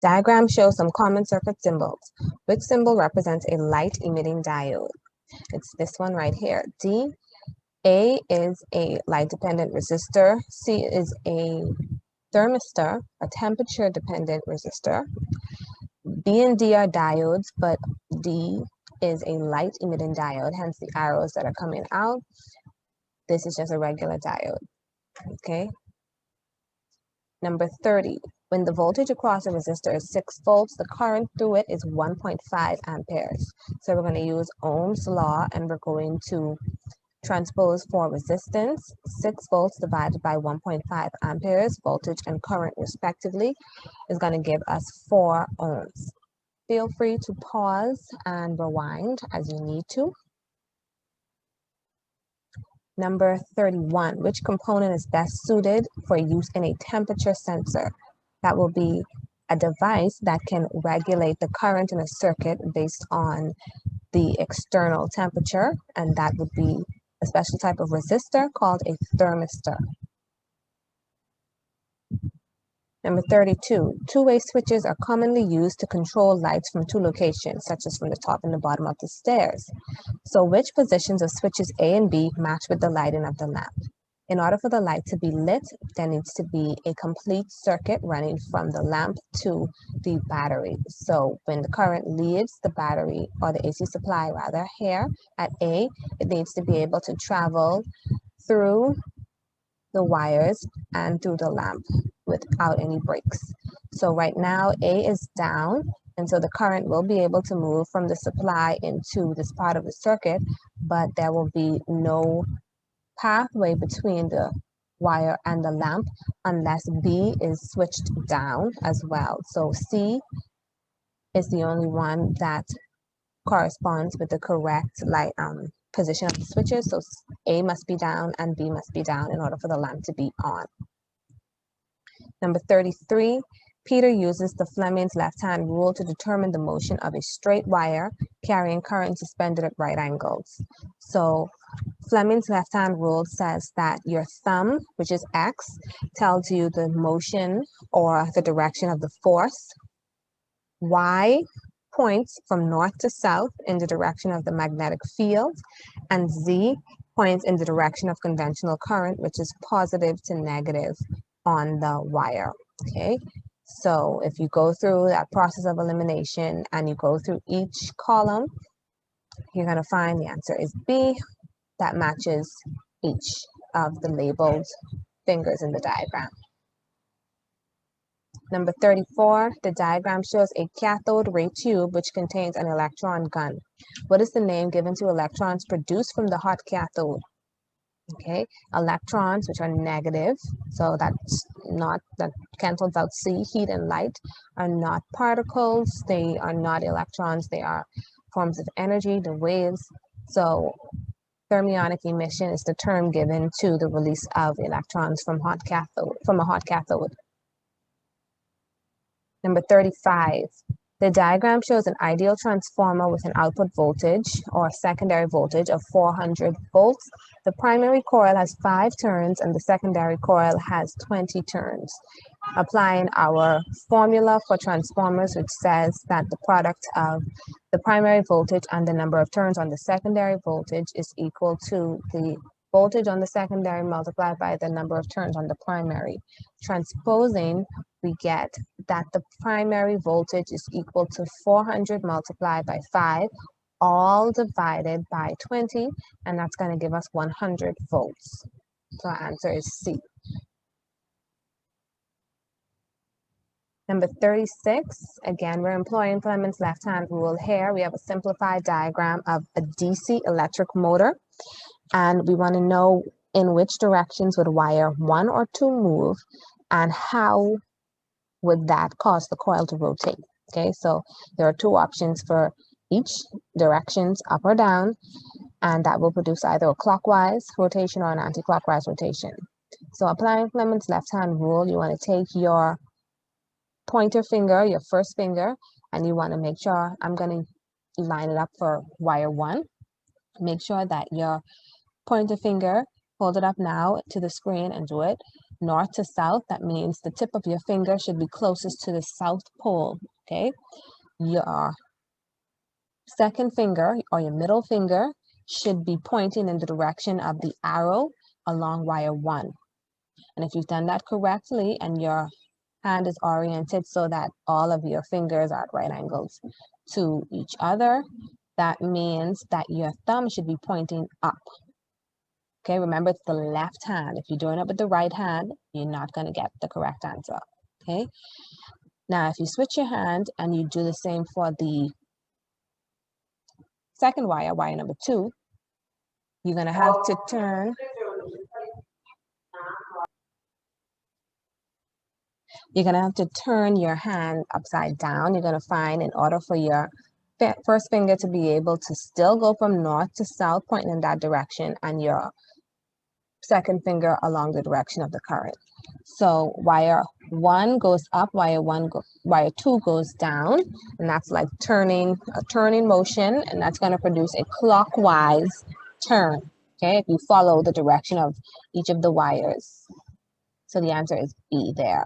Diagram shows some common circuit symbols. Which symbol represents a light emitting diode? It's this one right here, D. A is a light dependent resistor. C is a thermistor, a temperature dependent resistor. B and D are diodes, but D is a light emitting diode, hence the arrows that are coming out. This is just a regular diode, okay? Number 30, when the voltage across a resistor is 6 volts, the current through it is 1.5 amperes. So we're going to use Ohm's law and we're going to transpose for resistance. 6 volts divided by 1.5 amperes, voltage and current respectively, is going to give us 4 ohms. Feel free to pause and rewind as you need to. Number 31, which component is best suited for use in a temperature sensor? That will be a device that can regulate the current in a circuit based on the external temperature, and that would be a special type of resistor called a thermistor. Number 32, two-way switches are commonly used to control lights from 2 locations, such as from the top and the bottom of the stairs. So which positions of switches A and B match with the lighting of the lamp? In order for the light to be lit, there needs to be a complete circuit running from the lamp to the battery. So when the current leaves the battery, or the AC supply rather, here at A, it needs to be able to travel through the wires and through the lamp without any breaks. So right now A is down, and so the current will be able to move from the supply into this part of the circuit, but there will be no pathway between the wire and the lamp unless B is switched down as well. So C is the only one that corresponds with the correct light position of the switches. So A must be down and B must be down in order for the lamp to be on. Number 33, Peter uses the Fleming's left-hand rule to determine the motion of a straight wire carrying current suspended at right angles. So Fleming's left-hand rule says that your thumb, which is X, tells you the motion or the direction of the force. Y points from north to south in the direction of the magnetic field, and Z points in the direction of conventional current, which is positive to negative on the wire, okay? So if you go through that process of elimination and you go through each column, you're going to find the answer is B, that matches each of the labeled fingers in the diagram. Number 34, the diagram shows a cathode ray tube which contains an electron gun. What is the name given to electrons produced from the hot cathode? Okay, electrons, which are negative, so that's not, that cancels out C, heat and light, are not particles, they are not electrons, they are forms of energy, the waves. So thermionic emission is the term given to the release of electrons from a hot cathode. Number 35, the diagram shows an ideal transformer with an output voltage or secondary voltage of 400 volts. The primary coil has 5 turns and the secondary coil has 20 turns. Applying our formula for transformers, which says that the product of the primary voltage and the number of turns on the secondary voltage is equal to the voltage on the secondary multiplied by the number of turns on the primary. Transposing, we get that the primary voltage is equal to 400 multiplied by 5, all divided by 20, and that's going to give us 100 volts. So our answer is C. Number 36, again, we're employing Fleming's left-hand rule here. We have a simplified diagram of a DC electric motor, and we want to know in which directions would wire 1 or 2 move, and how would that cause the coil to rotate. Okay, so there are 2 options for each directions, up or down, and that will produce either a clockwise rotation or an anti-clockwise rotation. So applying Fleming's left-hand rule, you want to take your pointer finger, your first finger, and you want to make sure, I'm going to line it up for wire 1. Make sure that your pointer finger, hold it up now to the screen and do it. north to south, that means the tip of your finger should be closest to the south pole, okay? Your second finger or your middle finger should be pointing in the direction of the arrow along wire 1. And if you've done that correctly and your hand is oriented so that all of your fingers are at right angles to each other, that means that your thumb should be pointing up. Okay, remember it's the left hand. If you're doing it with the right hand, you're not going to get the correct answer. Okay, now if you switch your hand and you do the same for the second wire, wire number 2, you're going to have to turn. You're going to have to turn your hand upside down. You're going to find, in order for your first finger to be able to still go from north to south, pointing in that direction, and your second finger along the direction of the current. So wire 1 goes up, wire 2 goes down, and that's like a turning motion, and that's going to produce a clockwise turn. Okay, if you follow the direction of each of the wires. So the answer is B there.